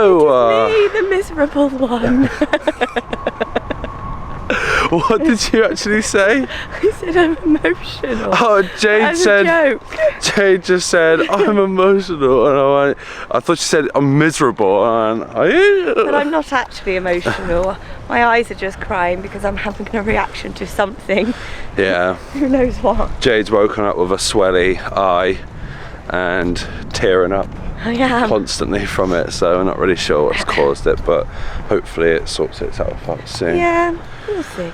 No! Me, the miserable one. What did you actually say? I said I'm emotional. Oh, Jade said. Joke. Jade just said I'm emotional, and I thought she said I'm miserable, and are you? But I'm not actually emotional. My eyes are just crying because I'm having a reaction to something. Yeah. Who knows what? Jade's woken up with a swelly eye and tearing up. I am. Constantly from it, so we're not really sure what's caused it, but hopefully it sorts itself out soon. Yeah, we'll see.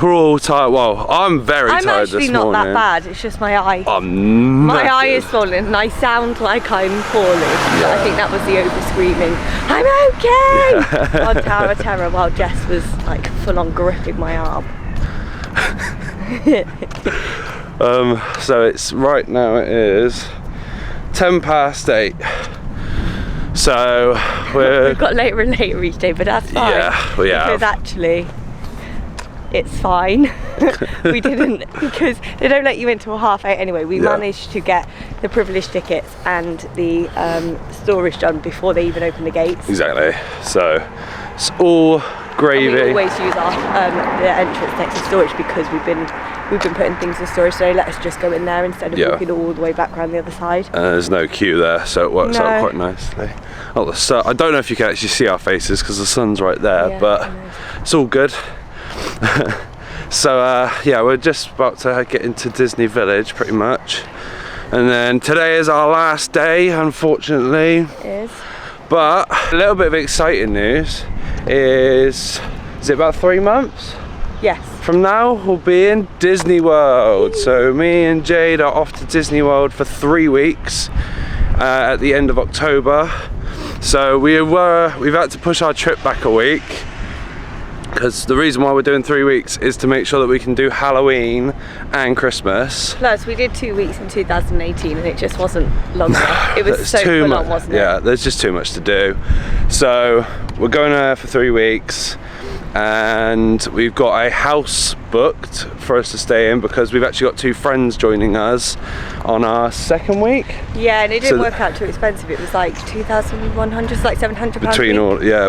We're all tired. Well, I'm very tired this morning. I'm actually not that bad, it's just my eye. I'm my eye is swollen and I sound like I'm poorly. Yeah. I think that was the over screaming, I'm okay! On Tower of Terror, while Jess was like full on gripping my arm. So it's right now, it is 8:10. So we've got later and later each day, but that's fine. Yeah, we have. Because actually, it's fine. We didn't, because they don't let you in till 8:30 anyway. We managed to get the privilege tickets and the storage done before they even open the gates. Exactly. So it's all gravy. And we always use our the entrance next to storage because we've been putting things in storage, so they let us just go in there instead of walking all the way back around the other side. There's no queue there, so it works out quite nicely. Oh, the sun, I don't know if you can actually see our faces because the sun's right there, but it's all good. So yeah, we're just about to get into Disney Village pretty much, and then today is our last day, unfortunately. It is. But a little bit of exciting news is it about 3 months? Yes. From now we'll be in Disney World. So me and Jade are off to Disney World for 3 weeks at the end of October. So we've had to push our trip back a week because the reason why we're doing 3 weeks is to make sure that we can do Halloween and Christmas. Plus we did 2 weeks in 2018 and it just wasn't long enough. It was so full on, wasn't it? Yeah, there's just too much to do. So we're going there for 3 weeks. And we've got a house booked for us to stay in because we've actually got 2 friends joining us on our 2nd week. Yeah, and it didn't work out too expensive. It was like 2,100, like £700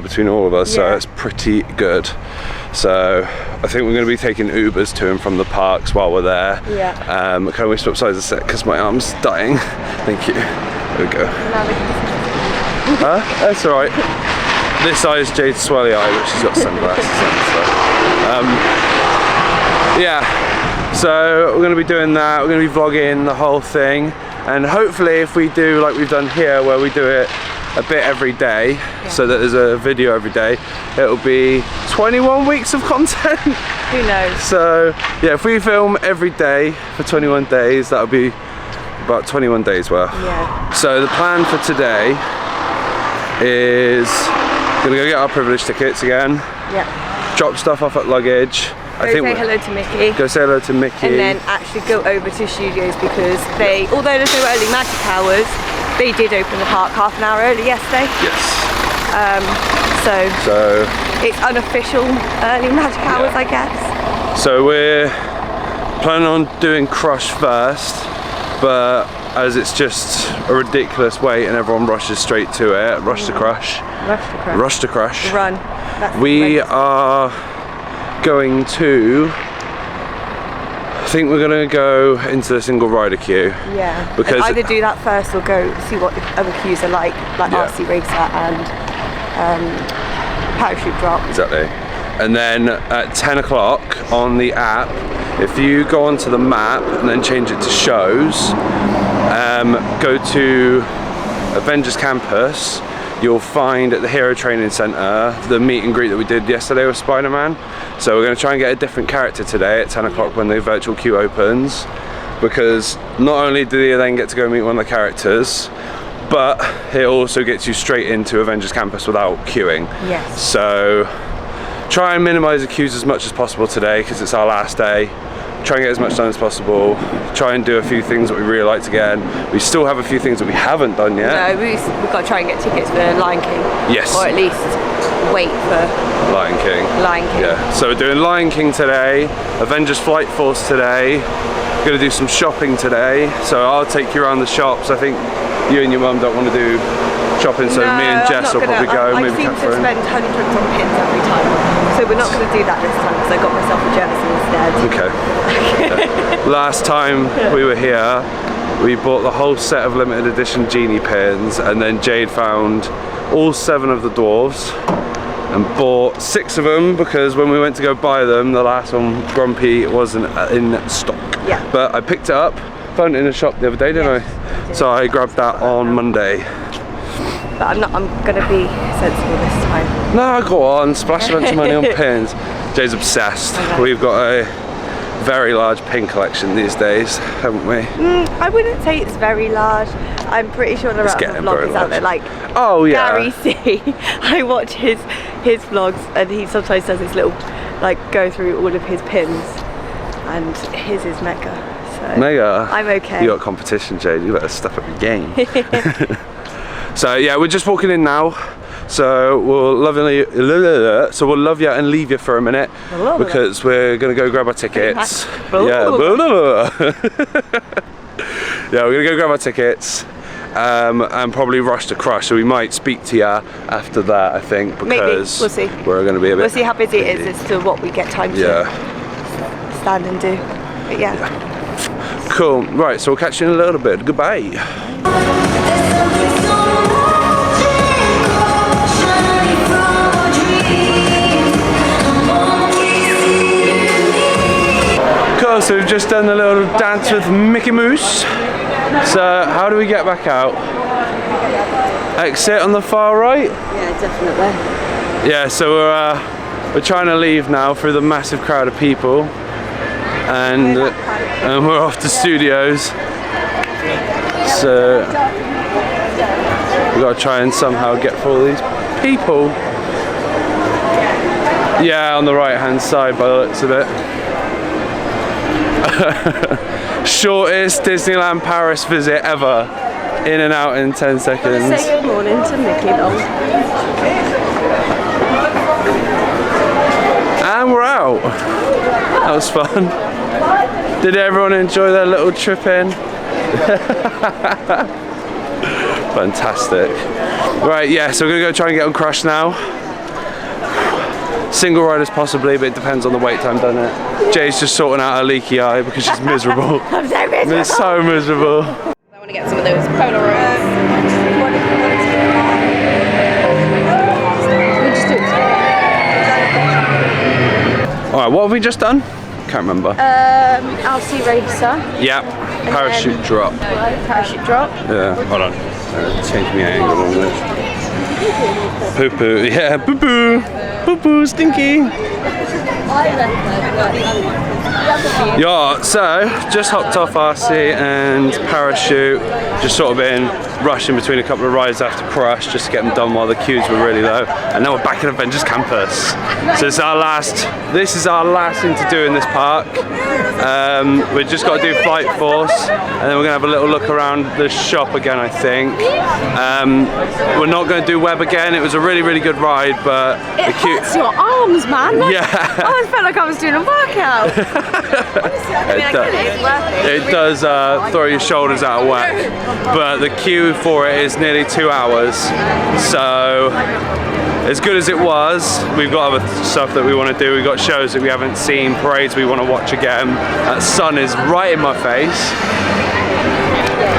between all of us. So it's pretty good. So I think we're going to be taking Ubers to and from the parks while we're there. Yeah. Can we swap sides a sec because my arm's dying? Thank you. There we go. That's all right. This eye is Jade's swelly eye, but she's got sunglasses on. So yeah, so we're going to be doing that. We're going to be vlogging the whole thing, and hopefully if we do like we've done here, where we do it a bit every day, so that there's a video every day, it'll be 21 weeks of content. Who knows? So yeah, if we film every day for 21 days, that'll be about 21 days worth. Yeah. So the plan for today is gonna go get our privilege tickets again. Yeah. Drop stuff off at luggage. Go say hello to Mickey. Go say hello to Mickey. And then actually go over to Studios because they, although there's no early magic hours, they did open the park half an hour early yesterday. Yes. So it's unofficial early magic hours, I guess. So we're planning on doing Crush first, but as it's just a ridiculous wait and everyone rushes straight to it, Rush to Crush. Rush to Crush. Run. We are going to, I think we're going to go into the single rider queue. Yeah. Because either do that first or go see what the other queues are like RC Racer and Parachute Drop. Exactly. And then at 10 o'clock on the app, if you go onto the map and then change it to shows, go to Avengers Campus, you'll find at the Hero Training Centre the meet and greet that we did yesterday with Spider-Man. So we're going to try and get a different character today at 10 o'clock when the virtual queue opens, because not only do you then get to go meet one of the characters, but it also gets you straight into Avengers Campus without queuing. Yes. So try and minimise the queues as much as possible today because it's our last day. Try and get as much done as possible. Try and do a few things that we really like to get in. We still have a few things that we haven't done yet. No, we've got to try and get tickets for Lion King. Yes. Or at least wait for Lion King. Lion King. Yeah. So we're doing Lion King today, Avengers Flight Force today. We're going to do some shopping today. So I'll take you around the shops. I think you and your mum don't want to do shopping, so me and Jess will probably go. I maybe seem to Catherine. spend hundreds on pins every time, so we're not going to do that this time because I got myself a jersey instead. Okay. Last time we were here, we bought the whole set of limited edition genie pins, and then Jade found all 7 of the dwarves and bought 6 of them because when we went to go buy them, the last one, Grumpy, wasn't in stock. Yeah. But I picked it up, found it in the shop the other day, didn't I? So I grabbed that on Monday. But I'm gonna be sensible this time. No, go on, splash a bunch of money on pins. Jade's obsessed. Okay. We've got a very large pin collection these days, haven't we? I wouldn't say it's very large. I'm pretty sure there are other vloggers out there, like oh yeah, Gary C. I watch his vlogs, and he sometimes does this little, like, go through all of his pins, and his is mega. So mega. I'm okay. You got competition, Jade. You better step up your game. So yeah, we're just walking in now. So we'll love you and leave you for a minute because we're gonna go grab our tickets. Yeah, yeah, we're gonna go grab our tickets and probably rush to Crush. So we might speak to you after that, I think, because maybe. We'll see. We're gonna be a bit. We'll see how busy it is as to what we get time to stand and do. But yeah. Cool. Right. So we'll catch you in a little bit. Goodbye. So we've just done a little dance with Mickey Mouse. So how do we get back out? Exit on the far right? Yeah, definitely. Yeah, so we're trying to leave now through the massive crowd of people, and we're off to Studios. So we've got to try and somehow get through all these people. Yeah, on the right hand side by the looks of it. Shortest Disneyland Paris visit ever. In and out in 10 seconds. Say good morning to Mickey though. And we're out. That was fun. Did everyone enjoy their little trip in? Fantastic. Right, yeah, so we're gonna go try and get on Crush now. Single riders possibly, but it depends on the wait time, doesn't it? Jay's just sorting out her leaky eye because she's miserable. I'm so miserable. It's so miserable. I want to get some of those Polaroids. Alright, what have we just done? Can't remember. RC Racer. Yep, parachute drop. Parachute drop. Yeah, hold on. Change my angle on this. Poo poo, yeah, poo poo. Poo poo, stinky. Yeah, so just hopped off RC and parachute, just sort of been rushing between a couple of rides after Crush just to get them done while the queues were really low, and now we're back at Avengers Campus. So this is our last thing to do in this park. We've just got to do Flight Force, and then we're gonna have a little look around the shop again, I think. We're not going to do Web again. It was a really, really good ride, but It hurts your arms, man. yeah. I always felt like I was doing a workout. Honestly, I mean, I get it, it's worth it. It does throw your shoulders out of whack, but the queue for it is nearly 2 hours. So as good as it was, we've got other stuff that we want to do. We've got shows that we haven't seen, parades we want to watch again. That sun is right in my face.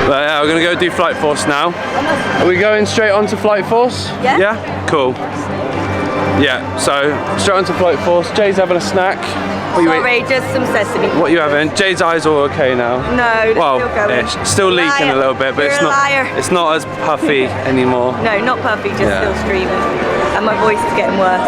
But yeah, we're gonna go do Flight Force now. Are we going straight on to Flight Force? Yeah. Yeah? Cool. Yeah, so straight on to Flight Force. Jay's having a snack. What are you Sorry, just some sesame. What are you having? Jay's eyes are okay now. No, Well, still going. ish. Still leaking Liar. a little bit, but You're it's a not. liar. It's not as puffy anymore. No, not puffy, just Yeah. still screaming. And my voice is getting worse.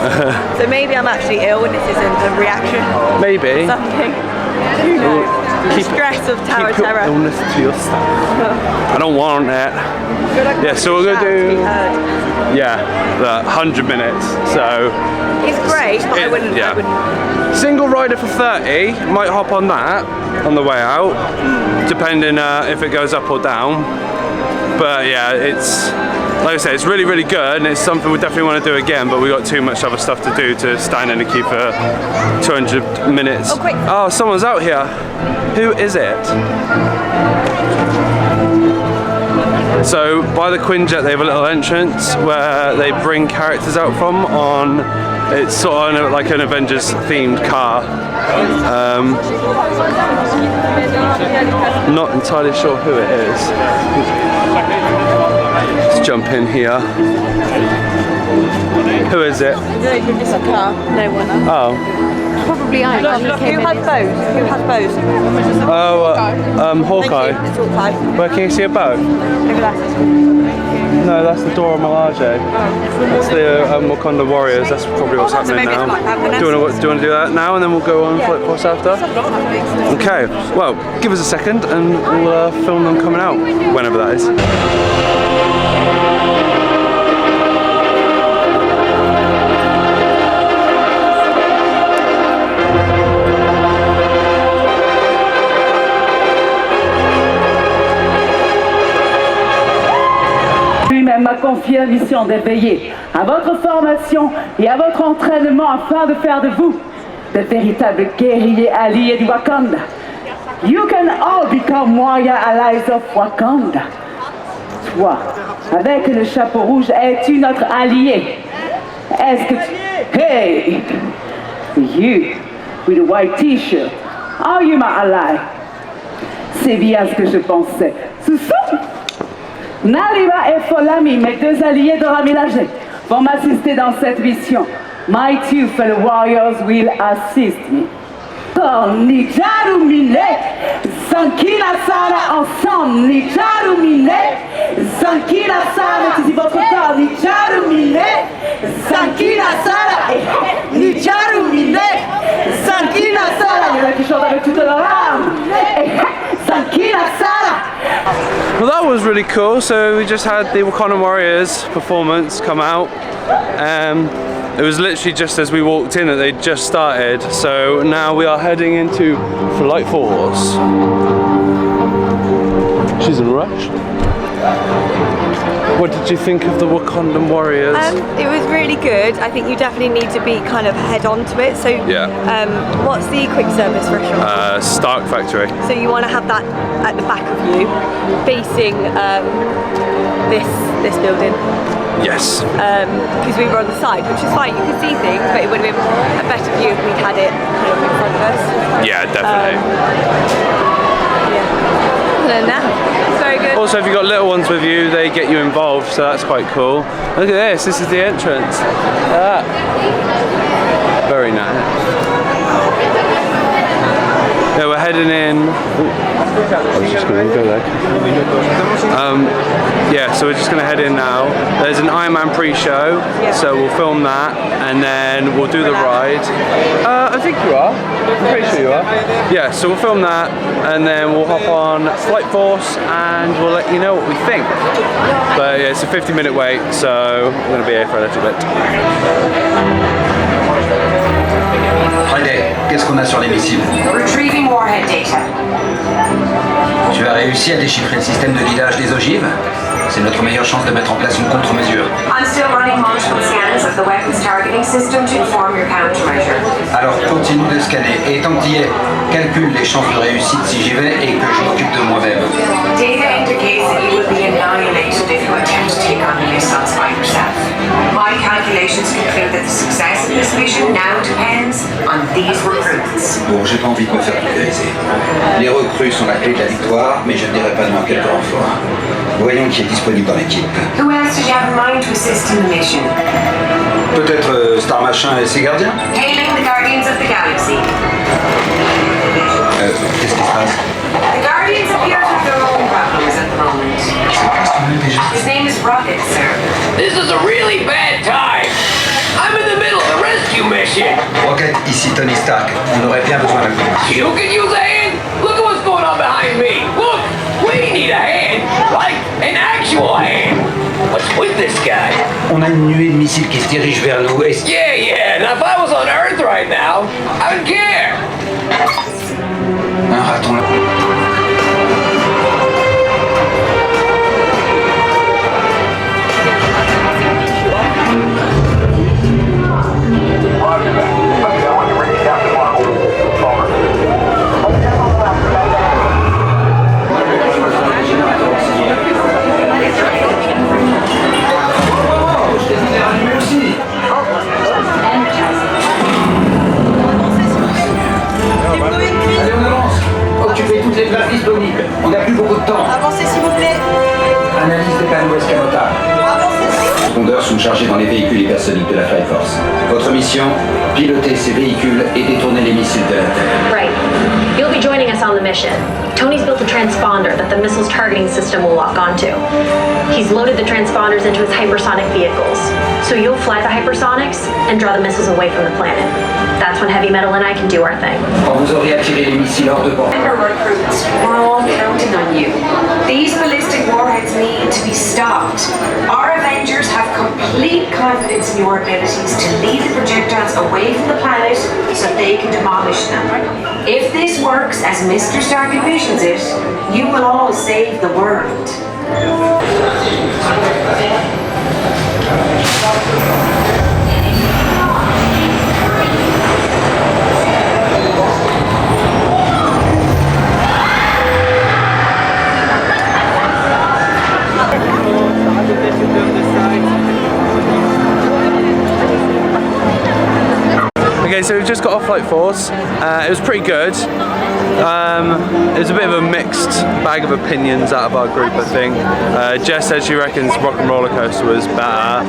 So maybe I'm actually ill and this isn't a reaction. Maybe. Something. Who knows? The stress of Tower Keep your Terror. illness to yourself. I don't want it. Yeah, so we're gonna do. Yeah, the 100 minutes. So It's great, but I wouldn't. yeah. I wouldn't. single rider for 30. Might hop on that on the way out, depending if it goes up or down. But yeah, it's like I said, it's really, really good, and it's something we definitely want to do again. But we got too much other stuff to do to stand in the queue for 200 minutes. Oh, quick. Oh, someone's out here. Who is it? So by the Quinjet they have a little entrance where they bring characters out from on, it's sort of like an Avengers themed car. Not entirely sure who it is. Let's jump in here. Who is it? It's a car. No one. Oh. Probably I. Who has bows? Who has bows? Oh, Hawkeye. Thank you. It's Hawkeye. Where can you see a boat? Over there. No, that's the Dora Milaje. That's the Wakanda Warriors. That's probably what's happening now. Do you want to do that now, and then we'll go on Flight Force after? Okay. Well, give us a second, and we'll film them coming out whenever that is. Lui-même m'a confié la mission de veiller à votre formation et à votre entraînement afin de faire de vous de véritables guerriers alliés du Wakanda. You can all become warrior allies of Wakanda. Toi, avec le chapeau rouge, es-tu notre allié? Est-ce que tu... Hey! You, with the white t-shirt, are you my ally? C'est bien ce que je pensais. Soussou! Naliba et Folami, mes deux alliés de Ramilage, vont m'assister dans cette mission. My two fellow warriors will assist me. Nijaru Mine, Zankina Sara ensemble, Nijaru Mine, Zankina Sara, tu dis votre corps, Nijaru Mine, Zankina Sara, Nijaru Mine, Zankina Sara, il y en a qui chantent avec toute leur âme, Zankina Sara. Well, that was really cool. So we just had the Wakanda Warriors performance come out. It was literally just as we walked in that they just started. So now we are heading into Flight Force. She's in a rush. What did you think of the Wakandan Warriors? It was really good. I think you definitely need to be kind of head on to it. So Yeah. What's the quick service restaurant? Stark Factory. So you want to have that at the back of you, facing this building. Yes. Because we were on the side, which is fine. You could see things, but it would have been a better view if we'd had it kind of in front of us. Yeah, definitely. Yeah. And now, it's very good. Also, if you've got little ones with you, they get you involved, so that's quite cool. Look at this. This is the entrance. Look at that. Very nice. Yeah, we're heading in. I was just going to go there. Yeah, so we're just going to head in now. There's an Iron Man pre-show, so we'll film that, and then we'll do the ride. I think you are. I'm pretty sure you are. Yeah, so we'll film that, and then we'll hop on Flight Force, and we'll let you know what we think. But yeah, it's a 50-minute wait, so we're going to be here for a little bit. Friday, qu'est-ce qu'on a sur les missiles? Retrieving warhead data. Tu as réussi à déchiffrer le système de guidage des ogives? C'est notre meilleure chance de mettre en place une contre-mesure. I'm still running multiple scans of the weapons targeting system to inform your countermeasure. Alors continue de scanner et tant que t'y es, calcule les chances de réussite si j'y vais et que je m'occupe de moi-même. Data indicates that you will be annihilated if you attempt to take on the missiles by yourself. My calculations conclude that the success of this mission now depends on these recruits. Bon, j'ai pas envie de me faire pulvériser. Les recrues sont la clé de la victoire, mais je ne dirai pas non à quel renfort. Voyons qui est disponible dans l'équipe. Who else did you have in mind to assist in the mission? Peut-être Star Machin et ses gardiens? Hailing the Guardians of the Galaxy. Qu'est-ce qui se passe? The Guardians appear to have their own problems at the moment. His name is Rocket, sir. This is a really bad time. I'm in the middle of a rescue mission. Rocket, ici Tony Stark. On aurait bien besoin d'un coup. You can use a hand. Look at what's going on behind me. Look, we need a hand, like an actual hand. What's with this guy? On a une nuée de missiles qui se dirige vers nous et... Yeah. Now if I was on Earth right now, I would care. Un raton là. profondeur sont chargés dans les véhicules hypersoniques de la Flight Force. Votre mission, piloter ces véhicules et détourner les missiles de la Terre. Right. You'll be joining us on the mission. Tony's built a transponder that the missile's targeting system will lock onto. He's loaded the transponders into his hypersonic vehicles. So you'll fly the hypersonics and draw the missiles away from the planet. That's when Heavy Metal and I can do our thing. Quand vous aurez attiré les missiles hors de portée. Remember, recruits, we're all counting on you. These ballistic warheads need to be stopped. Our Avengers have complete confidence in your abilities to lead the projectiles away from the planet so they can demolish them. If this works as Mr. Stark envisions it, you will all save the world. Okay, so we've just got off Flight Force. It was pretty good. It was a bit of a mixed bag of opinions out of our group, I think. Jess said she reckons Rock and Roller Coaster was better.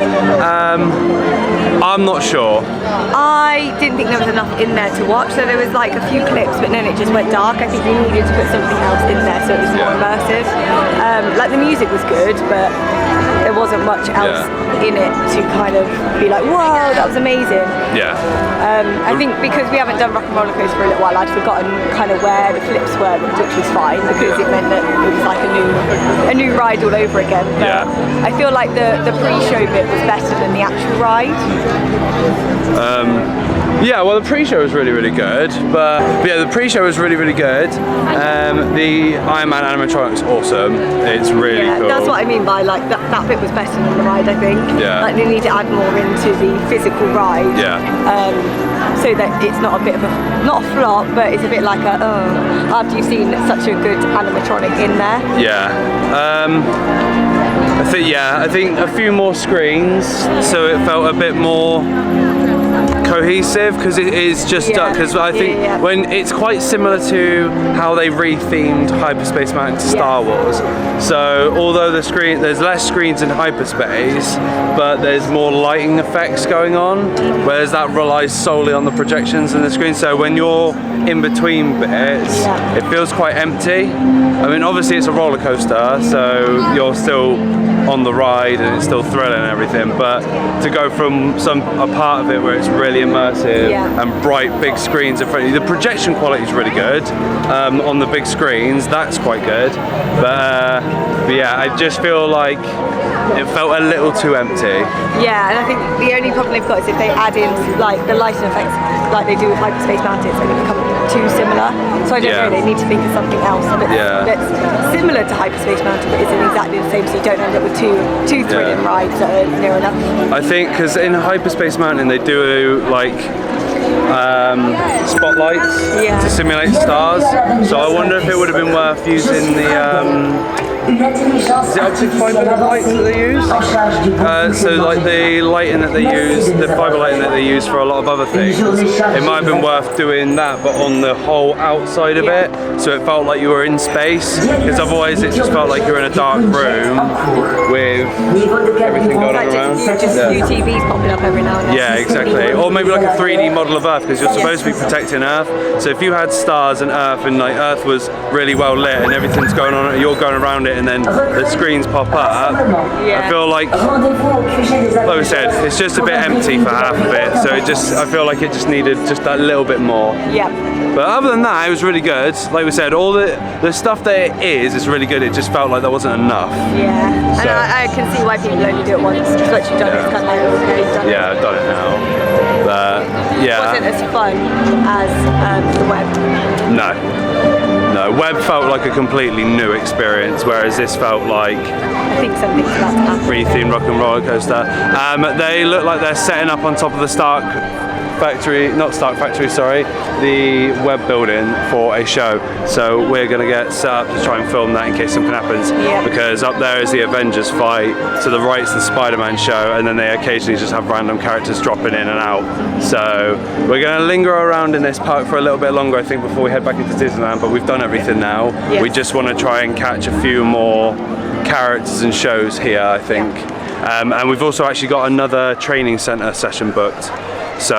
I'm not sure. I didn't think there was enough in there to watch, so there was like a few clips, but then it just went dark. I think we needed to put something else in there so it was more immersive. Like the music was good, but there wasn't much else in it to kind of be like, whoa, that was amazing. Yeah. I think because we haven't done Rock and Roller Coaster for a little while, I'd forgotten kind of where the flips were, which was fine because it meant that it was like a new ride all over again. But I feel like the pre-show bit was better than the actual ride. Yeah, well, the pre-show was really, really good, but yeah, the pre-show was really, really good. The Iron Man animatronic's awesome. It's really cool. That's what I mean by like that bit was better than the ride, I think. Yeah. Like they need to add more into the physical ride. Yeah. So that it's not a bit of not a flop, but it's a bit like after you've seen such a good animatronic in there. Yeah. I think a few more screens, so it felt a bit more cohesive, because it is just because I think when it's quite similar to how they rethemed Hyperspace Mountain to Star Wars. So although there's less screens in hyperspace, but there's more lighting effects going on, whereas that relies solely on the projections and the screen. So when you're in between bits, it feels quite empty. I mean, obviously it's a roller coaster, so you're still on the ride and it's still thrilling and everything, but to go from a part of it where it's really immersive and bright big screens in front of you, the projection quality is really good on the big screens, that's quite good, but yeah, I just feel like it felt a little too empty. Yeah, and I think the only problem they've got is if they add in like the lighting effects like they do with Hyperspace Mountain, it's going to become too similar. So I don't know, they need to think of something else that's similar to Hyperspace Mountain but isn't exactly the same, so you don't end up with two thrilling rides that are near enough. I think because in Hyperspace Mountain they do like spotlights to simulate stars, so I wonder if it would have been worth using the is it optic fibre lights that they use? So like the lighting that they use, the fibre lighting that they use for a lot of other things, it might have been worth doing that but on the whole outside of it, so it felt like you were in space, because otherwise it just felt like you were in a dark room with everything going on around. Just a few TVs popping up every now and then. Yeah, exactly. Or maybe like a 3D model of Earth, because you're supposed to be protecting Earth. So if you had stars and Earth, and like Earth was really well lit and everything's going on, you're going around it, and then the screens pop up, I feel like I said, it's just a bit empty for half of it. So I feel like it just needed just that little bit more. Yeah. But other than that, it was really good. Like we said, all the stuff that it is really good. It just felt like there wasn't enough. Yeah, so, and I can see why people only do it once. Just like you've done it, it's kind of like, okay, you've done it. Yeah, I've done it now. But yeah. It wasn't as fun as the web. No, web felt like a completely new experience, whereas this felt like I think something's about to happen. Rethemed Rock and Roller Coaster. They look like they're setting up on top of the the web building for a show. So we're going to get set up to try and film that in case something happens. Because up there is the Avengers fight, to the right's the Spider-Man show, and then they occasionally just have random characters dropping in and out. So we're going to linger around in this park for a little bit longer, I think, before we head back into Disneyland, but we've done everything now. We just want to try and catch a few more characters and shows here, I think. And we've also actually got another training centre session booked. So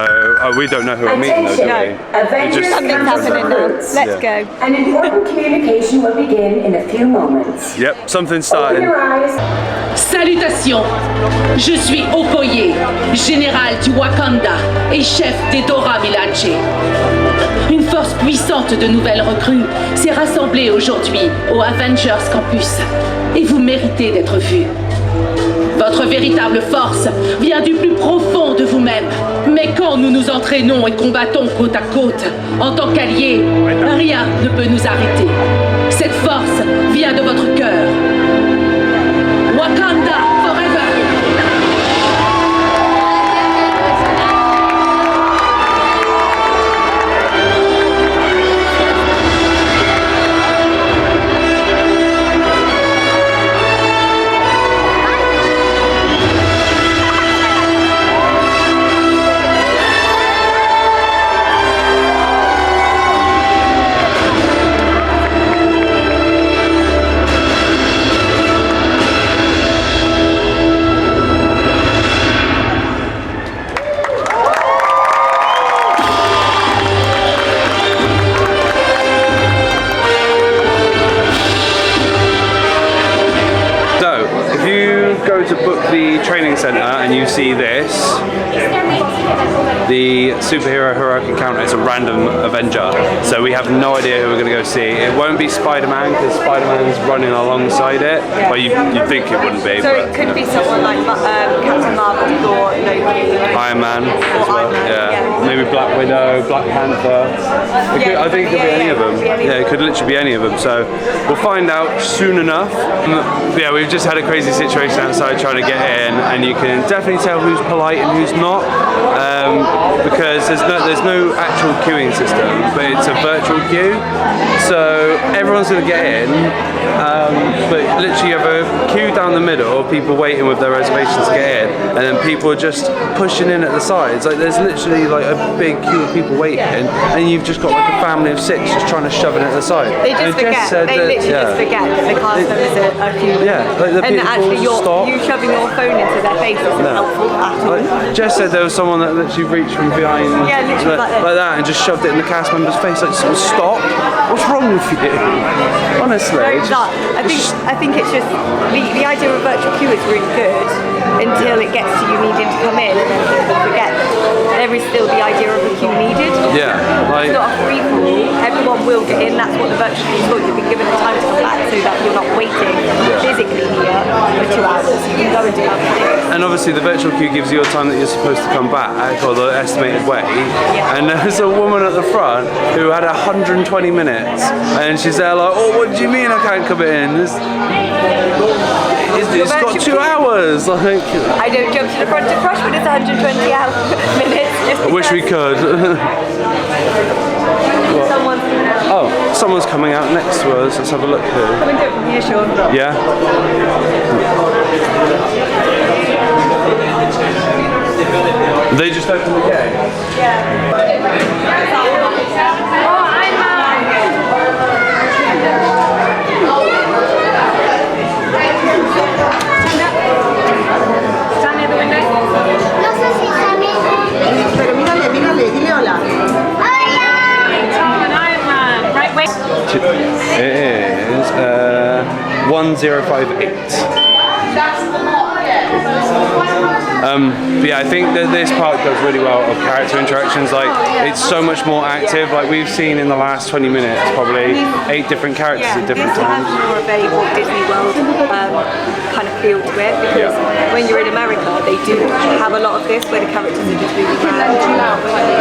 we don't know who we're meeting though, do we? Avengers Something's happening now. Let's go. An important communication will begin in a few moments. Yep, something's Open starting. your eyes. Salutations, je suis Okoye, général du Wakanda et chef des Dora Milaje. Une force puissante de nouvelles recrues s'est rassemblée aujourd'hui au Avengers Campus et vous méritez d'être vus. Votre véritable force vient du plus profond de vous-même. Mais quand nous nous entraînons et combattons côte à côte, en tant qu'alliés, rien ne peut nous arrêter. Cette force vient de votre cœur. Wakanda forever! To book the training centre and you see this, the superhero heroic encounter is a random Avenger, so we have no idea who we're going to go see. It won't be Spider-Man because Spider-Man's running alongside it. Yeah. Well, you'd think it wouldn't be, So but it could be someone like Captain Marvel, Thor, Loki, Iron Man as or well. Iron Man, Yeah. Maybe Black Widow, Black Panther. I think it could be any of them. Yeah, it could literally be any of them. So we'll find out soon enough. Yeah, we've just had a crazy situation outside trying to get in, and you can definitely tell who's polite and who's not, because there's no actual queuing system, but it's a virtual queue. So everyone's going to get in, but literally you have a queue down the middle, people waiting with their reservations to get in, and then people are just pushing in at the sides. Like there's literally like a big queue of people waiting, and you've just got like a family of 6 just trying to shove it at the side. They just forget. They literally just forget that the cast members are queuing. Yeah, like the and people actually you shoving your phone into their face isn't helpful at all. Like Jess said, there was someone that literally reached from behind, like that, and just shoved it in the cast member's face. Like, stop! What's wrong with you? Honestly, I think it's just the idea of a virtual queue is really good until it gets to you needing to come in, and then people forget there is still the idea of a queue needed. Yeah, like it's not a free for all. Everyone will get in. That's what the virtual queue is for. You've been given the time to come back so that you're not waiting physically here for 2 hours. You can go and do other things. And obviously the virtual queue gives you a time that you're supposed to come back, or the estimated wait. Yeah. And there's a woman at the front who had 120 minutes, and she's there like, oh, what do you mean I can't come in? It's got 2 hours. Like, I don't jump to the front to crush when it's 120 minutes. I wish we could. Someone's coming out next to us. Let's have a look here. Come and do it from here, Sean. Yeah. They just opened the gate? Yeah. Stand near the window. Pero mírale, dile hola. Right, wait. It is 1058. But yeah, I think that this park does really well of character interactions. Like, it's so much more active. Like we've seen in the last 20 minutes, probably 8 different characters at different times. This has more of a Walt Disney World kind of feel to it, because when you're in America, they do have a lot of this where the characters are just moving around.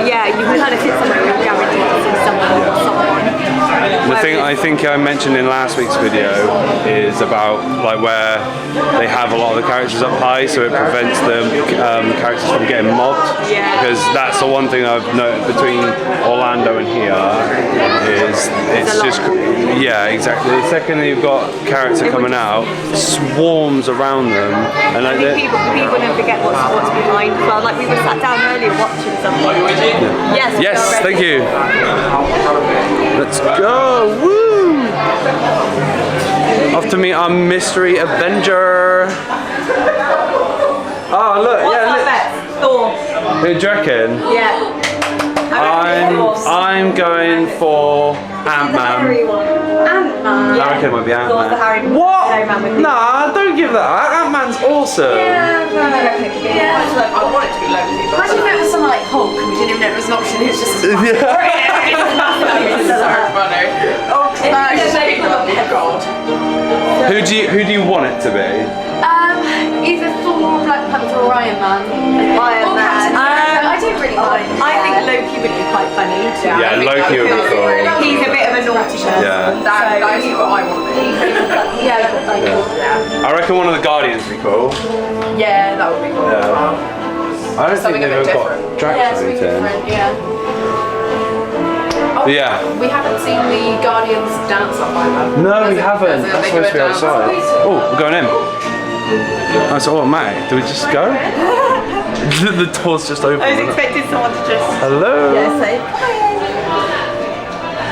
Yeah, you can kind of sit somewhere and guaranteed to see someone. The thing I think I mentioned in last week's video is about like where they have a lot of the characters up high, so it prevents the characters from getting mobbed. Yeah. Because that's the one thing I've noted between Orlando and here is it's just exactly. The second you've got a character coming out, swarms around them, and like I think people don't forget what's behind as well. Like we were sat down earlier watching something. Yes, thank you. Let's go! Woo! Off to meet our mystery Avenger. Who do you reckon? Yeah. I'm going for Ant-Man. Ant-Man. I reckon it might be Ant-Man. What? Nah, don't give that. Ant-Man's awesome. Yeah, but I want it to be Loki. Imagine if it was someone like Hulk and we didn't even know it was an option. It was just so funny. God. Who do you want it to be? Either Thor, Black Panther, or Iron Man. Iron Man. I don't really mind. I think Loki would be quite funny. Yeah, Loki would be cool. He's a bit of a naughty person. Yeah. That is what I want to be. I reckon one of the Guardians would be cool. Yeah, that would be cool as well. I don't Something think a they've bit got different. Drax Yeah, or something anything. different, yeah. Oh, Yeah. We haven't seen the Guardians dance up either. No, we haven't. That's supposed to be outside. Oh, we're going in. Oh, it's automatic. Do we just go? The door's just open. I was expecting someone to just... Hello? Yeah, say,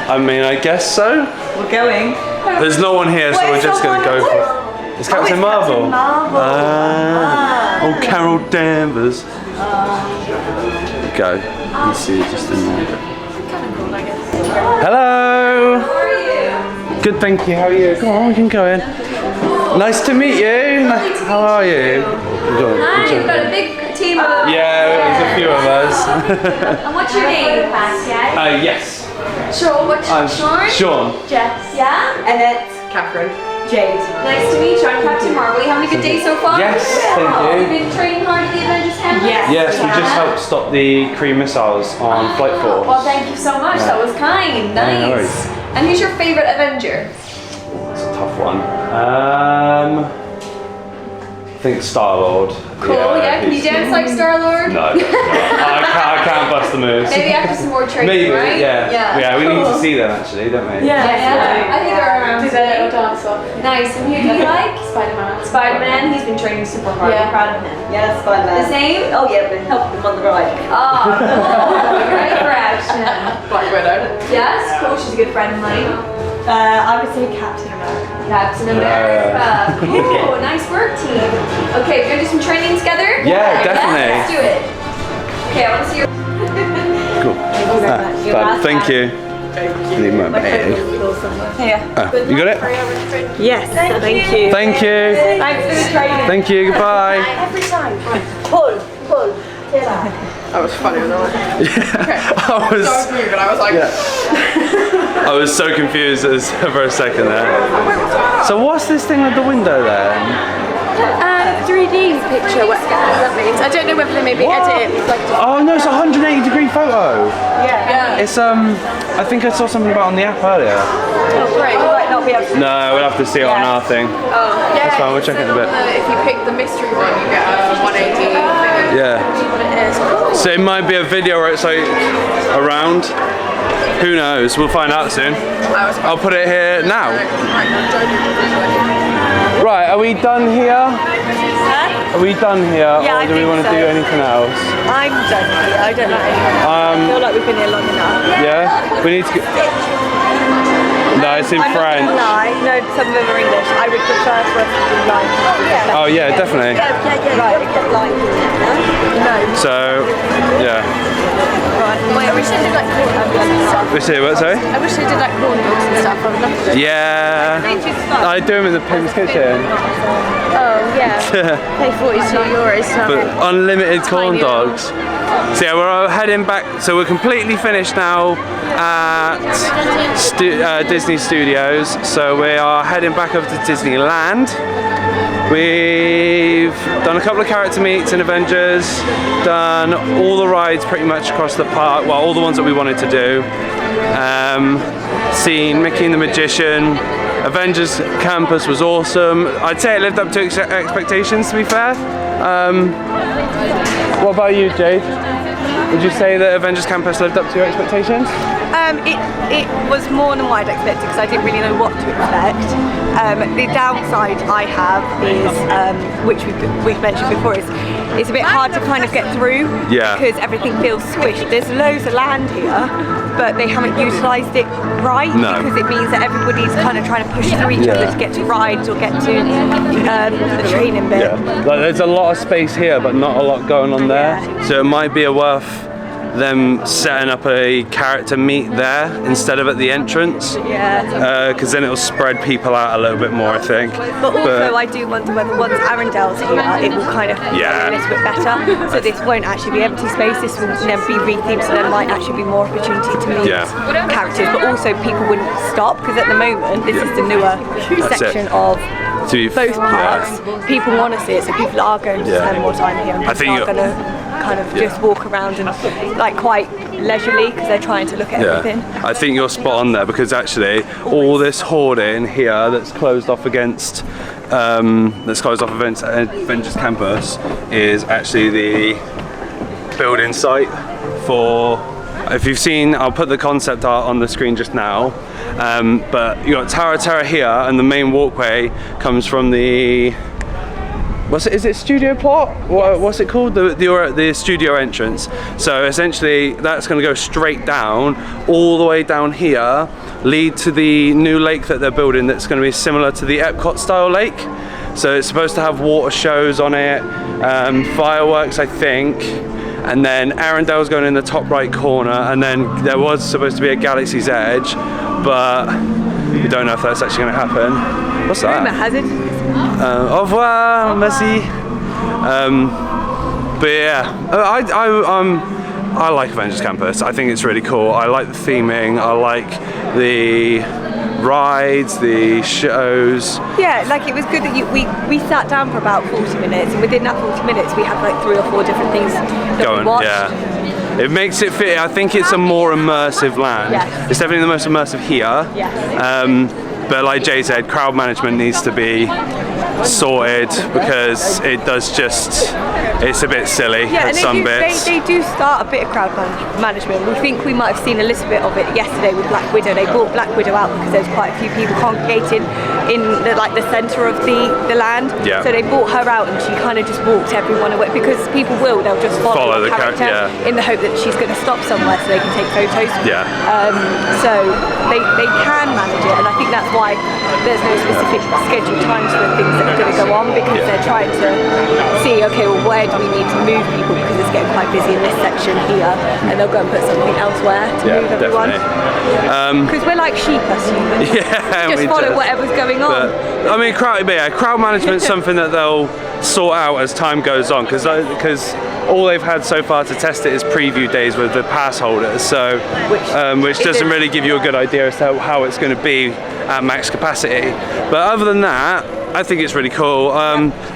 I mean, I guess so. we're going. There's no one here, so Wait, we're just going to go for it. It's Captain Marvel. Marvel. Oh, Carol Danvers. Go. You see, just in there. Hello. How are you? Good, thank you. How are you? Come on, we can go in. Nice to meet you. How are you? Hi, you've got a big team of... Yeah, there's a few of us. And what's your name? Yes. Sure, what's Sean? Sean. Jess. Yeah? And it's Catherine. Jade. Nice to meet you. I'm Captain Marvel. You having a good day so far? Yes, thank you. You've been training hard at the Avengers Campus? Yes, we just helped stop the Kree missiles on Flight 4. Well, thank you so much. That was kind. Nice. no worries. And who's your favourite Avenger? It's a tough one. I think Star-Lord. Cool, yeah. Can you dance like Star-Lord? No, I can't bust the moves. Maybe after some more training, Maybe, right? yeah. We need to see them actually, don't we? Yeah. I think they're around. Do their little dance off. Nice. And who do you like? Spider-Man. Spider-Man. He's been training super hard. I'm proud of him. Yeah, Spider-Man. The same? Oh yeah, we're helping him on the ride. Oh, cool. You're ready for action. Black Widow. Yes, cool. She's a good friend of mine. I would say Captain America. Captain America. Cool. Nice work, team. Okay, we're gonna do some training together? Yeah, definitely. Let's do it. Okay, I want to see your... Cool. Thank you. Need my bag. You got it? Yes, thank you. Thank you. Thanks for the training. Thank you. Goodbye. Every time. Pull. That was funny, wasn't it? I was so confused for a second there. So what's this thing with the window there? 3D picture, what that means. I don't know whether they maybe edit it. Like, Oh no, it's a 180-degree photo. yeah. It's I think I saw something about it on the app earlier. Oh, great. You might not be able to... No, we'll have to see it on our thing. Oh, yeah. That's fine, we'll check it in a bit. If you pick the mystery one, you get a 180 thing. Yeah. What it is. Cool. So it might be a video where it's like around. Who knows? We'll find out soon. I'll put it here now. Right, are we done here? Are we done here? Yeah, or do we want to do anything else? I'm done here. I don't know. I feel like we've been here long enough. Yeah? We need to go. No, it's in I'm French. not gonna lie. No, some of them are English. I would prefer for us to do live. Oh yeah, definitely. Right, get live. No. So, yeah. Wait, I wish I did like corn dogs and stuff. We see what, sorry? I wish I did like corn dogs and stuff. I would love to do it. Yeah. I do them in the Pim's kitchen. Oh, yeah. Pay €42 now. But unlimited corn dogs. So yeah, we're heading back. So we're completely finished now at Disney Studios. So we are heading back over to Disneyland. We've done a couple of character meets in Avengers, done all the rides pretty much across the park, well, all the ones that we wanted to do. Seen Mickey and the Magician. Avengers Campus was awesome. I'd say it lived up to expectations, to be fair. What about you, Jade? Would you say that Avengers Campus lived up to your expectations? It was more than what I'd expected because I didn't really know what to expect. The downside I have is, which we've mentioned before, is it's a bit hard to kind of get through. Yeah. Because everything feels squished. There's loads of land here, but they haven't utilised it right because it means that everybody's kind of trying to push through each other to get to rides or get to the training bit. Yeah, like there's a lot of space here, but not a lot going on there. So it might be worth them setting up a character meet there instead of at the entrance. Yeah. Because then it'll spread people out a little bit more, I think. But also, I do wonder whether once Arendelle's here, it will kind of be a little bit better. So this won't actually be empty space. This will then be rethemed, so there might actually be more opportunity to meet characters. But also, people wouldn't stop because at the moment, this is the newer section of both parks. People want to see it, so people are going to spend more time here. And I think are going to kind of just walk around and like quite leisurely because they're trying to look at everything. I think you're spot on there because actually all this hoarding here that's closed off against Avengers Campus is actually the building site for, if you've seen, I'll put the concept art on the screen just now, but you got Tower of Terror here and the main walkway comes from the is it studio plot? What's it called? The studio entrance. So essentially that's going to go straight down, all the way down here, lead to the new lake that they're building that's going to be similar to the Epcot style lake. So it's supposed to have water shows on it, fireworks I think, and then Arendelle's going in the top right corner, and then there was supposed to be a Galaxy's Edge, but we don't know if that's actually going to happen. What's that? Rumor has it. Au revoir, merci. But yeah, I like Avengers Campus. I think it's really cool. I like the theming. I like the rides, the shows. Yeah, like it was good that we sat down for about 40 minutes, and within that 40 minutes we had like 3 or 4 different things that we watched. Yeah. It makes it fit. I think it's a more immersive land. Yes. It's definitely the most immersive here. Yes. But like Jay said, crowd management needs to be sorted because it does just, it's a bit silly at some bits. They do start a bit of crowd management. We think we might have seen a little bit of it yesterday with Black Widow. They brought Black Widow out because there's quite a few people congregating in the centre of the land. Yeah. So they brought her out and she kind of just walked everyone away because people they'll just follow the character in the hope that she's going to stop somewhere so they can take photos. Yeah. So they can manage it, and I think that's why there's no specific scheduled times for things that are going to go on because they're trying to see, okay, well, where do we need to move people because it's getting quite busy in this section here, and they'll go and put something elsewhere to move everyone. Because we're like sheep, us humans. Yeah, we just follow whatever's going on. But, I mean, crowd management's something that they'll sort out as time goes on because all they've had so far to test it is preview days with the pass holders, so which doesn't really give you a good idea as to how it's going to be at max capacity. But other than that, I think it's really cool.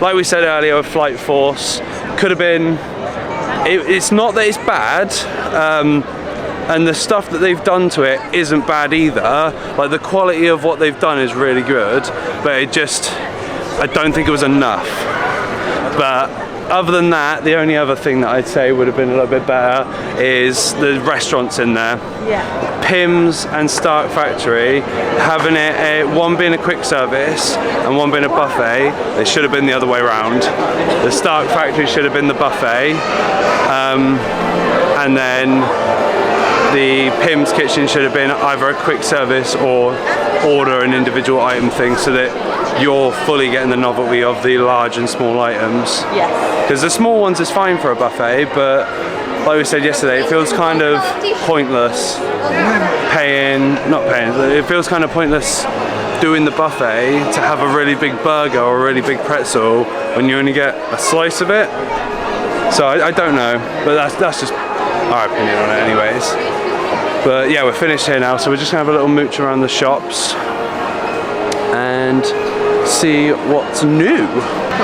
Like we said earlier, with Flight Force could have been. It's not that it's bad, and the stuff that they've done to it isn't bad either. Like the quality of what they've done is really good, but I don't think it was enough. But other than that, the only other thing that I'd say would have been a little bit better is the restaurants in there. Yeah. Pim's and Stark Factory, having it, one being a quick service and one being a buffet, they should have been the other way around. The Stark Factory should have been the buffet, and then the Pim's kitchen should have been either a quick service or order an individual item thing so that you're fully getting the novelty of the large and small items. Yes. Because the small ones is fine for a buffet, but like we said yesterday, it feels kind of pointless it feels kind of pointless doing the buffet to have a really big burger or a really big pretzel when you only get a slice of it. So I don't know, but that's just our opinion on it anyways. But yeah, we're finished here now, so we're just gonna have a little mooch around the shops and see what's new.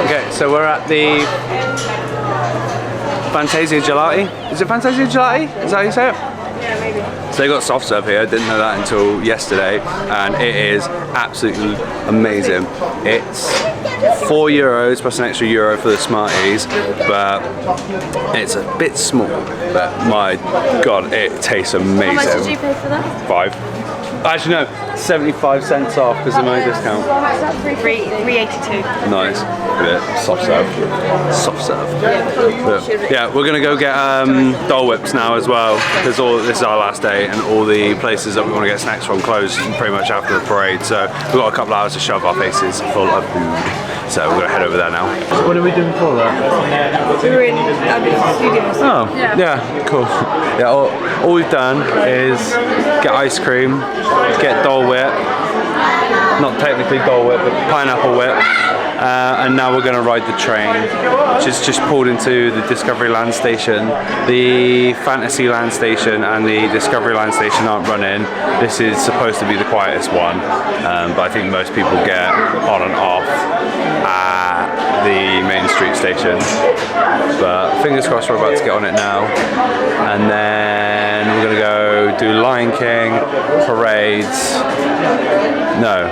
Okay, so we're at the Fantasia Gelati. Is it Fantasia Gelati? Is that how you say it? Yeah, maybe. So they got soft serve here, didn't know that until yesterday, and it is absolutely amazing. It's €4 plus an extra euro for the Smarties, but it's a bit small, but my god, it tastes amazing. How much did you pay for that? 5. Actually, no, 75 cents off because of my discount. 382. Nice. Bit soft serve. Soft serve. But, yeah, we're gonna go get Dole Whips now as well because this is our last day and all the places that we want to get snacks from closed pretty much after the parade. So we've got a couple hours to shove our faces full of food. So we're gonna head over there now. What are we doing before that? We were in Studios. Oh, yeah, cool. Yeah, all we've done is get ice cream, get Dole Whip, not technically Dole Whip, but pineapple whip, and now we're going to ride the train, which is just pulled into the Discoveryland station. The Fantasyland station and the Discoveryland station aren't running. This is supposed to be the quietest one, but I think most people get on and off at the Main Street station. But fingers crossed we're about to get on it now, and then we're going to go do Lion King, parades. No.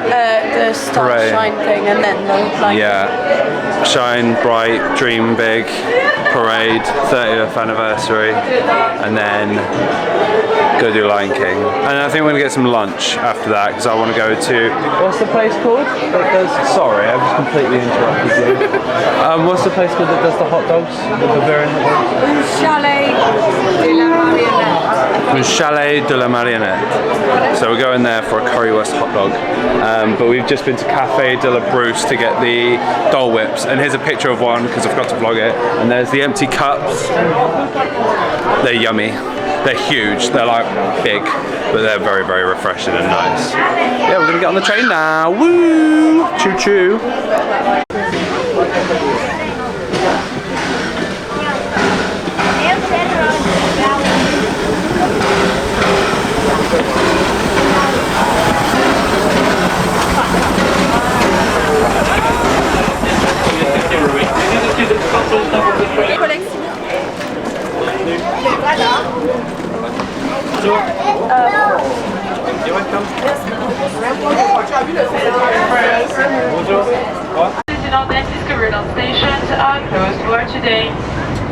The Star Shine thing and then the Lion Yeah. Shine Bright, Dream Big, parade, 30th anniversary, and then go do Lion King. And I think we're going to get some lunch after that because I want to go to... What's the place called? That does... Sorry, I've just completely interrupted you. What's the place called that does the hot dogs? The Bavarian hot dogs? Chalet de la Marionnette. Chalet de la Marionnette. So we're going there for a currywurst hot dog. But we've just been to Cafe de la Bruce to get the Dole Whips. And here's a picture of one because I forgot to vlog it. And there's the empty cups. They're yummy. They're huge. They're like big, but they're very, very refreshing and nice. Yeah, we're gonna get on the train now. Woo! Choo choo. Disneyland Discoveryland stations are closed for today.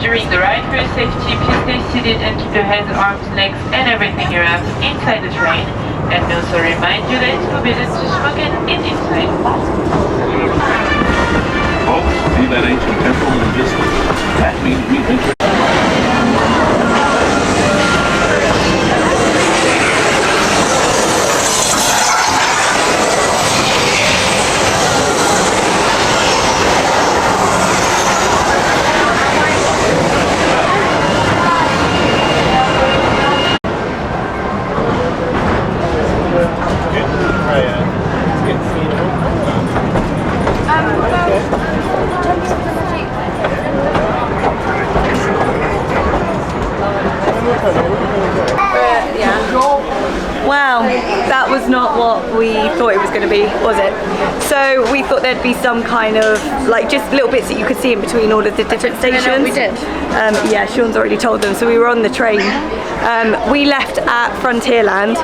During the ride, for your safety, please stay seated and keep your hands, arms, legs, and everything you have inside the train. And we also remind you that it's forbidden to smoke and eat inside. Folks, see that ancient temple in the distance? That means we enter. Wow, that was not what we thought it was going to be, was it? So we thought there'd be some kind of, like, just little bits that you could see in between all of the different stations. We did. Yeah, Sean's already told them. So we were on the train. We left at Frontierland.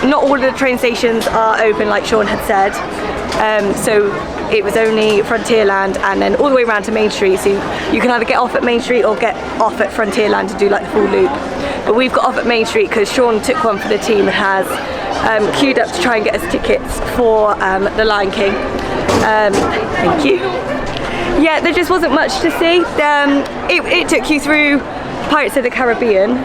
Not all of the train stations are open, like Sean had said. So it was only Frontierland and then all the way around to Main Street. So you can either get off at Main Street or get off at Frontierland to do like the full loop. But we've got off at Main Street because Sean took one for the team and has queued up to try and get us tickets for the Lion King. Thank you. Yeah, there just wasn't much to see. It took you through Pirates of the Caribbean.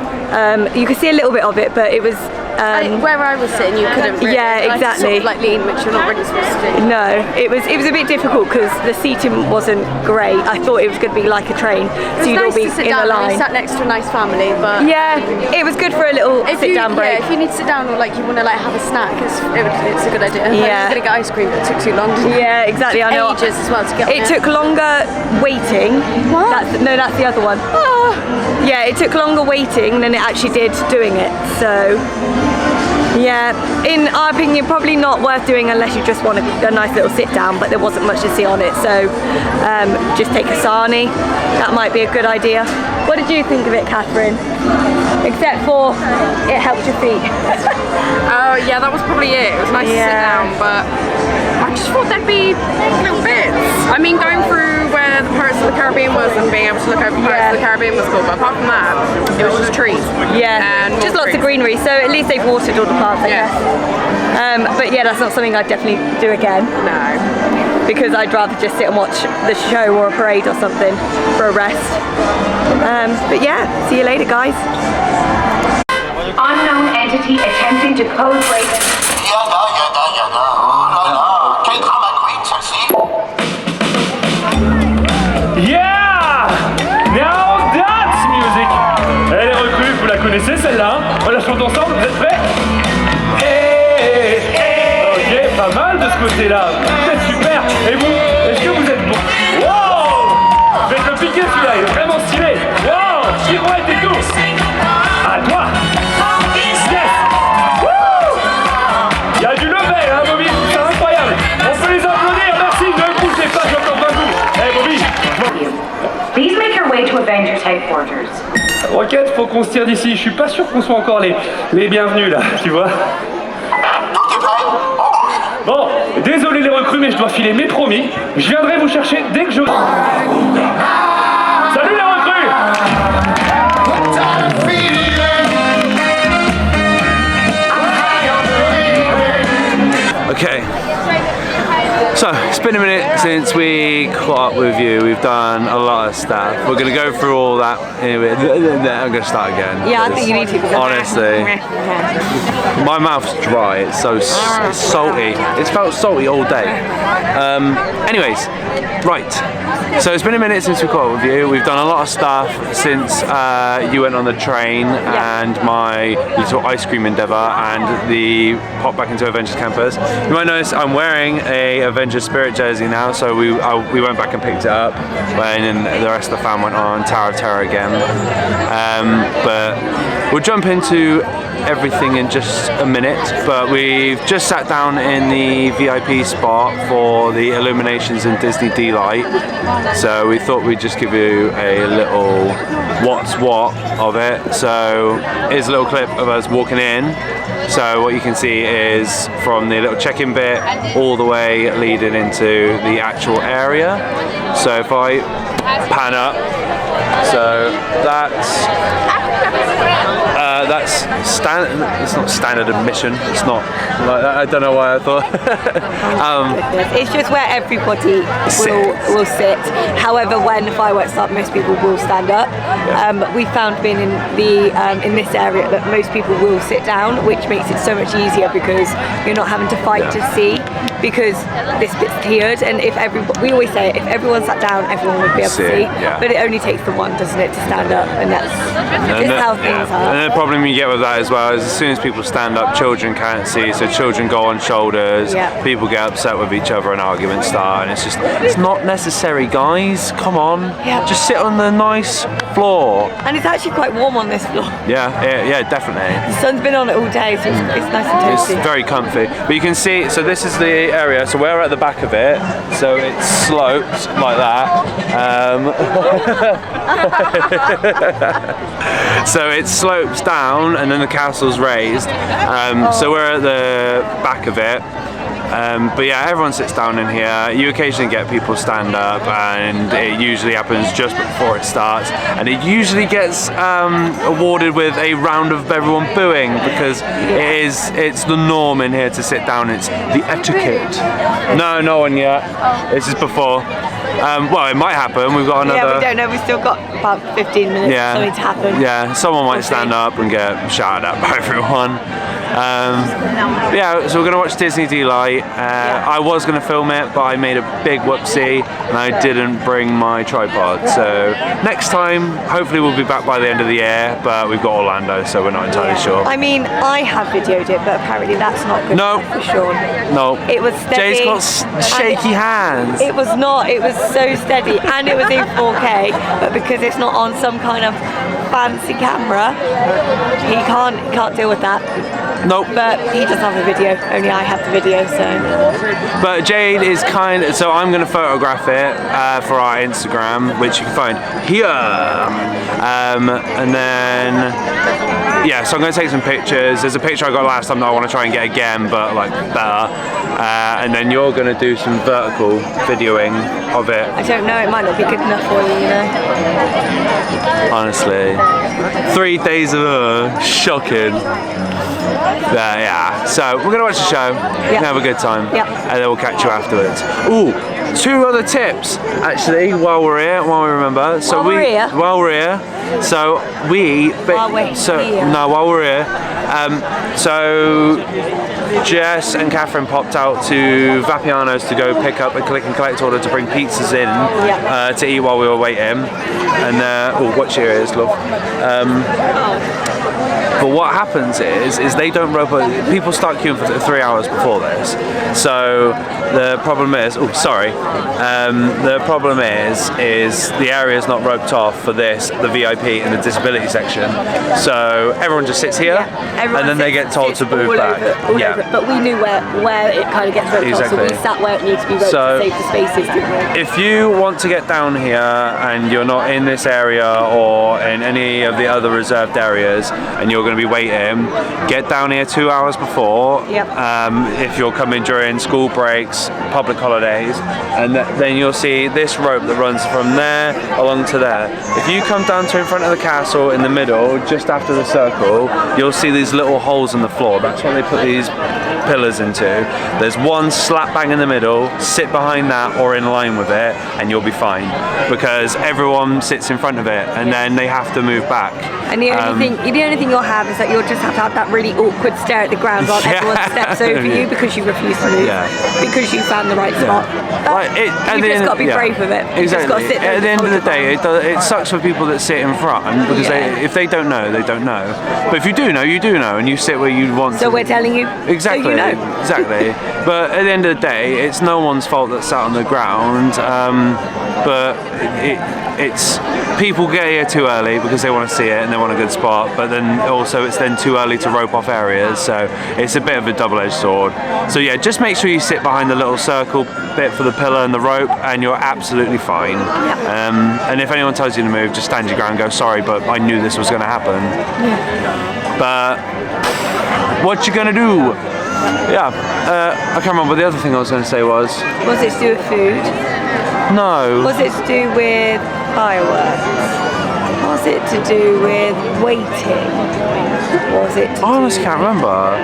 You could see a little bit of it, but it was where I was sitting, you couldn't really. Yeah, exactly. Sort of like lean, which you're not really supposed to do. No, it was a bit difficult because the seating wasn't great. I thought it was going to be like a train, so you'd all be in a line. We sat next to a nice family, but yeah, it was good for a little sit-down break. Yeah, if you need to sit down or like you want to like have a snack, it's a good idea. Yeah, I was going to get ice cream, but it took too long. Yeah, exactly. I know. Ages as well to get. It took longer waiting. What? That's the other one. Oh. Yeah, it took longer waiting than it actually did doing it. So. Yeah, in our opinion, probably not worth doing unless you just want a nice little sit down, but there wasn't much to see on it, so just take a sarnie. That might be a good idea. What did you think of it, Catherine? Except for it helped your feet. Oh yeah, that was probably it. It was nice to sit down, but I just thought there'd be little bits. I mean, going through where the Pirates of the Caribbean was and being able to look over Pirates of the Caribbean was cool, but apart from that, it was just trees. Yeah, and just lots of greenery, so at least they've watered all the plants, I guess. But yeah, that's not something I'd definitely do again. No. Because I'd rather just sit and watch the show or a parade or something for a rest. But yeah, see you later, guys. Unknown entity attempting to code break. Yeah! Now that's music! Elle est recrue, vous la connaissez celle-là? On la chante ensemble, vous êtes prêts? Hey, hey. Ok, pas mal de ce côté-là. Vous êtes super! Et vous, est-ce que vous êtes bon? Wow! Je vais te le piquer celui-là, il est vraiment stylé! Wow! Pirouette et tout! À toi! Yes! Wouh! Il y a du level, hein, Bobby? C'est incroyable! On peut les applaudir, merci! Ne bougez pas, j'entends pas vous! Hey, Bobby! Please make your way to Avengers headquarters. Rocket, faut qu'on se tire d'ici. Je suis pas sûr qu'on soit encore les bienvenus là, tu vois. Bon, désolé les recrues, mais je dois filer, mais promis, je viendrai vous chercher dès que je... Salut les recrues! Okay. So, it's been a minute since we caught up with you. We've done a lot of stuff. We're going to go through all that anyway. I'm going to start again. Yeah, I think you need to. Honestly, my mouth's dry. It's so it's salty. It's felt salty all day. Anyways, right. So it's been a minute since we caught up with you. We've done a lot of stuff since you went on the train and my little ice cream endeavour and the pop back into Avengers Campus. You might notice I'm wearing a Avengers Spirit jersey now, so we went back and picked it up when the rest of the fam went on Tower of Terror again. But we'll jump into everything in just a minute, but we've just sat down in the VIP spot for the illuminations in Disney Delight, so we thought we'd just give you a little what's what of it. So here's a little clip of us walking in. So what you can see is from the little check-in bit all the way leading into the actual area. So if I pan up, so it's not standard admission. It's not like that. I don't know why I thought. It's just where everybody will sit. However, when fireworks start, most people will stand up. We found being in this area that most people will sit down, which makes it so much easier because you're not having to fight to see, because this bit's tiered, and we always say if everyone sat down, everyone would be able to see. But it only takes the one, doesn't it, to stand up, and that's just how things are. And the problem you get with that as well is as soon as people stand up, children can't see, so children go on shoulders, people get upset with each other and arguments start, and it's not necessary, guys, come on, just sit on the nice floor. And it's actually quite warm on this floor. Yeah, definitely. The sun's been on it all day, so it's nice and toasty. It's very comfy. But you can see, so this is the area, so we're at the back of it, so it's sloped like that. So it slopes down and then the castle's raised. So we're at the back of it. But yeah, everyone sits down in here. You occasionally get people stand up, and it usually happens just before it starts, and it usually gets awarded with a round of everyone booing, because it's the norm in here to sit down. It's the etiquette. No one yet. This is before. Well, it might happen. We've got another. Yeah, we don't know. We've still got about 15 minutes for something to happen. Yeah, someone might stand up and get shouted at by everyone. Yeah, so we're going to watch Disney Delight. I was going to film it, but I made a big whoopsie and I didn't bring my tripod. So next time, hopefully we'll be back by the end of the year, but we've got Orlando, so we're not entirely sure. I mean, I have videoed it, but apparently that's not good enough for Sean. No. It was steady. Jay's got shaky hands. It was not. It was so steady, and it was in 4K, but because it's not on some kind of fancy camera, he can't deal with that. Nope. But he doesn't have a video. Only I have the video, so. But Jade is so I'm going to photograph it for our Instagram, which you can find here. And then, yeah, so I'm going to take some pictures. There's a picture I got last time that I want to try and get again, but like better. And then you're going to do some vertical videoing of it. I don't know, it might not be good enough for you, you know. Honestly. 3 days of shocking. Yeah, so we're going to watch the show, have a good time, and then we'll catch you afterwards. Ooh, 2 other tips, actually, while we're here, while we remember. So while we're here, so Jess and Catherine popped out to Vapiano's to go pick up a click and collect order to bring pizzas in to eat while we were waiting. And watch your ears, love. But what happens is they don't rope up. People start queuing for 3 hours before this. So the problem is, the problem is the area is not roped off for this, the VIP and the disability section. So everyone just sits here, and then they get told to move back. But we knew where it kind of gets roped off, so we sat where it needs to be roped to save the spaces, didn't we? If you want to get down here and you're not in this area or in any of the other reserved areas, and you're going to be waiting, get down here 2 hours before. If you're coming during school breaks, public holidays, and then you'll see this rope that runs from there along to there. If you come down to in front of the castle in the middle, just after the circle, you'll see these little holes in the floor. That's what they put these pillars into. There's one slap bang in the middle, sit behind that or in line with it, and you'll be fine, because everyone sits in front of it and then they have to move back. And the only thing you'll have is that you'll just have to have that really awkward stare at the ground while everyone steps over you because you refuse to move, because you found the right spot. You've just got to be brave with it. Exactly. At the end of the day, it sucks for people that sit in front, because if they don't know, they don't know. But if you do know, you do know, and you sit where you want to. So we're telling you. Exactly. So you know. Exactly. But at the end of the day, it's no one's fault that sat on the ground. But it's people get here too early because they want to see it and they want a good spot. But then also it's then too early to rope off areas, so it's a bit of a double-edged sword. So yeah, just make sure you sit behind the little circle bit for the pillar and the rope, and you're absolutely fine. And if anyone tells you to move, just stand your ground and go, sorry, but I knew this was going to happen. But what you gonna do? I can't remember what the other thing I was going to say was. Was it to do with food? No. Was it to do with fireworks? Was it to do with waiting? Was it? I honestly can't remember.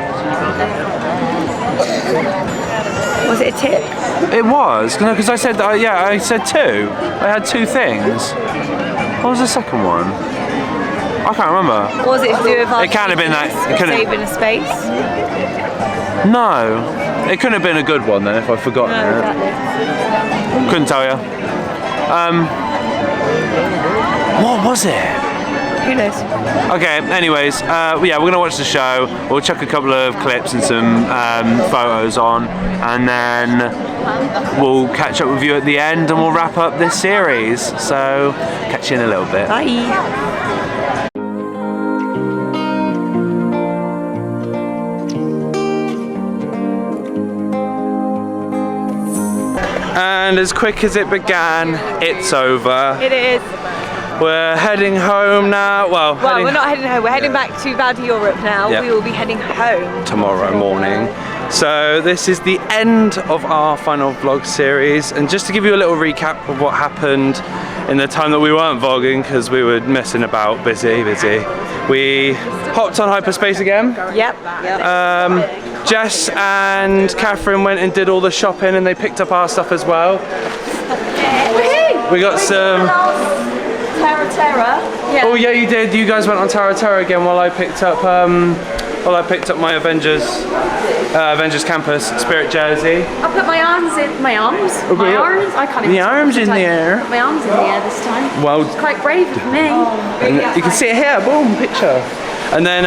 Was it a tip? It was, because I said, I said 2. I had 2 things. What was the second one? I can't remember. Was it to do with it can't have been that. It couldn't. Saving a space? No. It couldn't have been a good one then if I'd forgotten it. Exactly. Couldn't tell you. What was it? Who knows? Okay, anyways, we're going to watch the show. We'll chuck a couple of clips and some photos on, and then we'll catch up with you at the end and we'll wrap up this series. So, catch you in a little bit. Bye. And as quick as it began, it's over. It is. We're heading home now. Well, we're not heading home. We're heading back to Val d'Europe now. Yep. We will be heading home tomorrow morning. So this is the end of our final vlog series. And just to give you a little recap of what happened in the time that we weren't vlogging, because we were messing about, busy. We hopped on hyperspace again. Yep. Jess and Catherine went and did all the shopping, and they picked up our stuff as well. We got some Terra. Yeah. Oh yeah, you did. You guys went on Terra again while I picked up my Avengers Campus Spirit jersey. I put my arms in my arms. Oh, my arms. I can't even. The arms in the air. Put my arms in the air this time. Well, it's quite brave of me. And you can see it here. Boom, picture. And then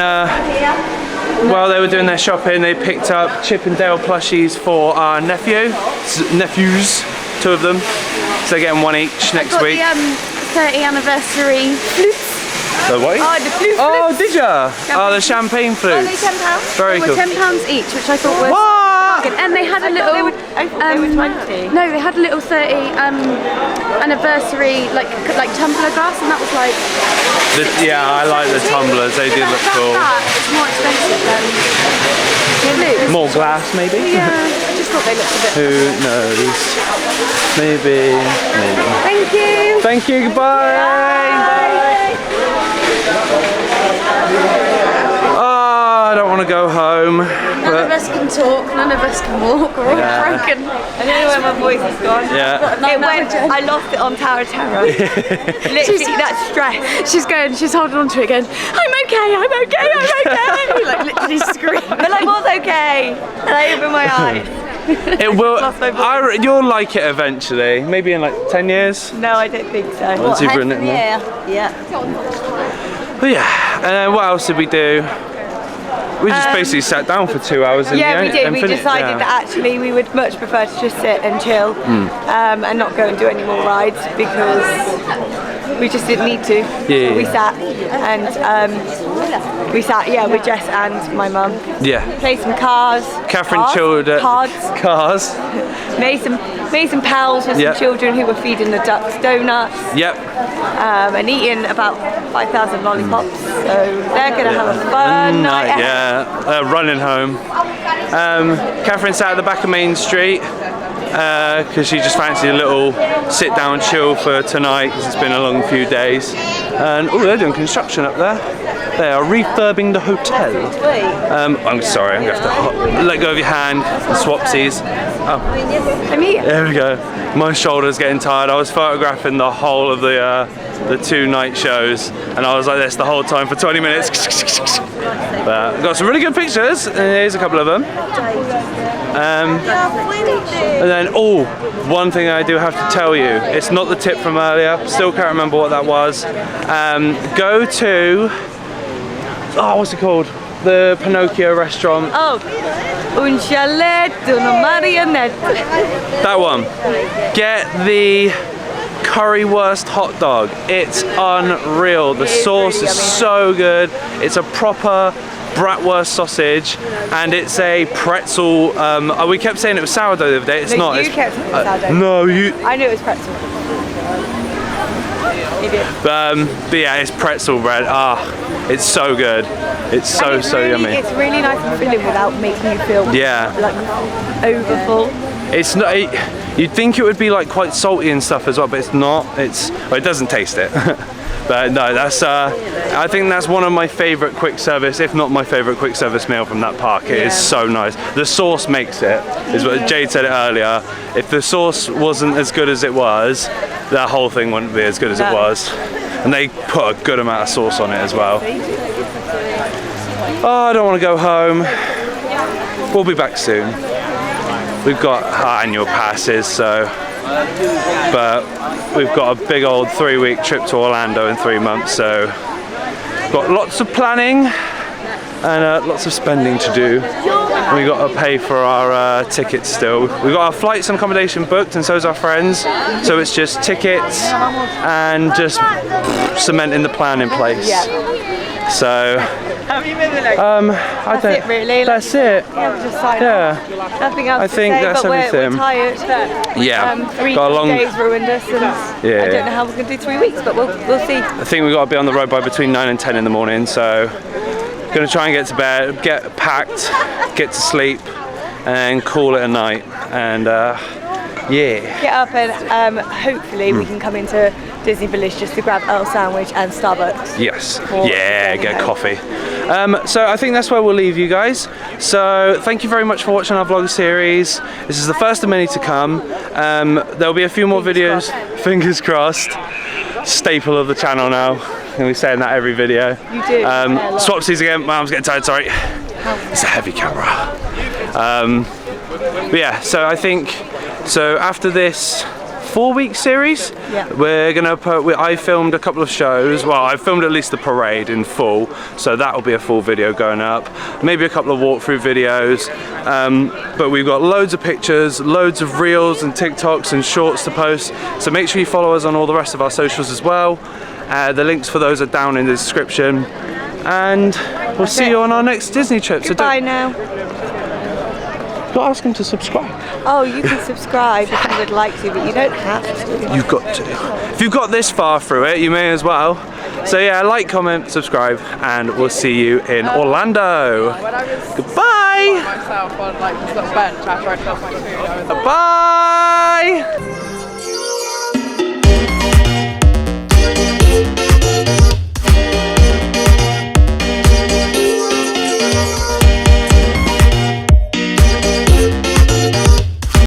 while they were doing their shopping, they picked up Chip and Dale plushies for our nephews, 2 of them. So they're getting 1 each next week. The 30th anniversary flutes. The what? Oh, the flute. Oh, did ya? Oh, the champagne Oh, flutes. they £10? Very They cool. were £10 each, which I thought was What? good. And they had a little. They were 20. No, they had a little 30 anniversary like tumbler glass, and that was like. Yeah, I like the tumblers. They do look cool. It's more expensive than flutes. More glass, maybe? Yeah, I just thought they looked a bit. Who knows? Maybe. Thank you. Thank you, goodbye. Oh, I don't want to go home. None of us can talk, none of us can walk, we're all broken. I don't know where my voice has gone. Yeah. It went, I lost it on Tower of Terror. Literally, that stress. She's holding on to it going, I'm okay, I'm okay, I'm okay. Like literally screaming. But I was okay. And I opened my eyes. It will. You'll like it eventually. Maybe in like 10 years. No, I don't think so. Once you've written it more. Yeah. But yeah. And then what else did we do? We just basically sat down for 2 hours. Yeah, we did. and We finished, decided that actually we would much prefer to just sit and chill and not go and do any more rides because we just didn't need to. Yeah. We sat and with Jess and my mum. Yeah. Played some cards. Catherine chilled at cars. Made some pals with some children who were feeding the ducks donuts. Yep. And eating about 5,000 lollipops. So they're gonna have a fun night. Yeah. Running home. Catherine sat at the back of Main Street because she just fancied a little sit down chill for tonight because it's been a long few days. And oh, they're doing construction up there. They are refurbing the hotel. I'm sorry, I'm going to have to let go of your hand. Swapsies. Oh. There we go. My shoulder's getting tired. I was photographing the whole of the 2 night shows and I was like this the whole time for 20 minutes. But got some really good pictures. Here's a couple of them. And then, one thing I do have to tell you. It's not the tip from earlier. Still can't remember what that was. Go to... what's it called? The Pinocchio Restaurant. Un chalet una marionette. That one. Get the currywurst hot dog. It's unreal. The sauce is so good. It's a proper bratwurst sausage and it's a pretzel. We kept saying it was sourdough the other day. It's not. You kept saying it was sourdough. No, you. I knew it was pretzel. But yeah, it's pretzel bread. It's so good. It's so yummy. It's really nice and filling without making you feel like overfull. It's not. You'd think it would be like quite salty and stuff as well, but it's not. It doesn't taste it. But no, that's. I think that's one of my favourite quick service, if not my favourite quick service meal from that park. It is so nice. The sauce makes it. Is what Jade said it earlier. If the sauce wasn't as good as it was, the whole thing wouldn't be as good as it was. And they put a good amount of sauce on it as well. I don't want to go home. We'll be back soon. We've got our annual passes, so. But we've got a big old 3-week trip to Orlando in 3 months, so got lots of planning and lots of spending to do. And we got to pay for our tickets still. We've got our flights and accommodation booked, and so's our friends. So it's just tickets and just cementing the plan in place. So. That's it really. That's it. Yeah, just sign off. Nothing else I think to say, that's but everything. We're tired. Yeah. 3 got a long days ruined us, and I don't know how we're going to do 3 weeks, but we'll see. I think we've got to be on the road by between 9 and 10 in the morning, so going to try and get to bed, get packed, get to sleep, and call it a night. And get up and hopefully we can come into Disney Village just to grab Earl sandwich and Starbucks. Yes. Yeah, get coffee. So I think that's where we'll leave you guys. So thank you very much for watching our vlog series. This is the first of many to come. There'll be a few more videos. Fingers crossed. Staple of the channel now. I'm going to be saying that every video. You do. Swapsies again. My arm's getting tired, sorry. It's a heavy camera. But yeah, so I think, after this 4-week series, we're gonna I filmed a couple of shows. Well, I filmed at least the parade in full, so that'll be a full video going up. Maybe a couple of walkthrough videos. But we've got loads of pictures, loads of reels and TikToks and shorts to post. So make sure you follow us on all the rest of our socials as well. The links for those are down in the description. And we'll see you on our next Disney trip. Goodbye now. Gotta ask them to subscribe. Oh, you can subscribe if you would like to, but you don't have to. You've got to. If you've got this far through it, you may as well. So yeah, like, comment, subscribe, and we'll see you in Orlando. Goodbye. Myself on like this little bench after I took my food. Bye.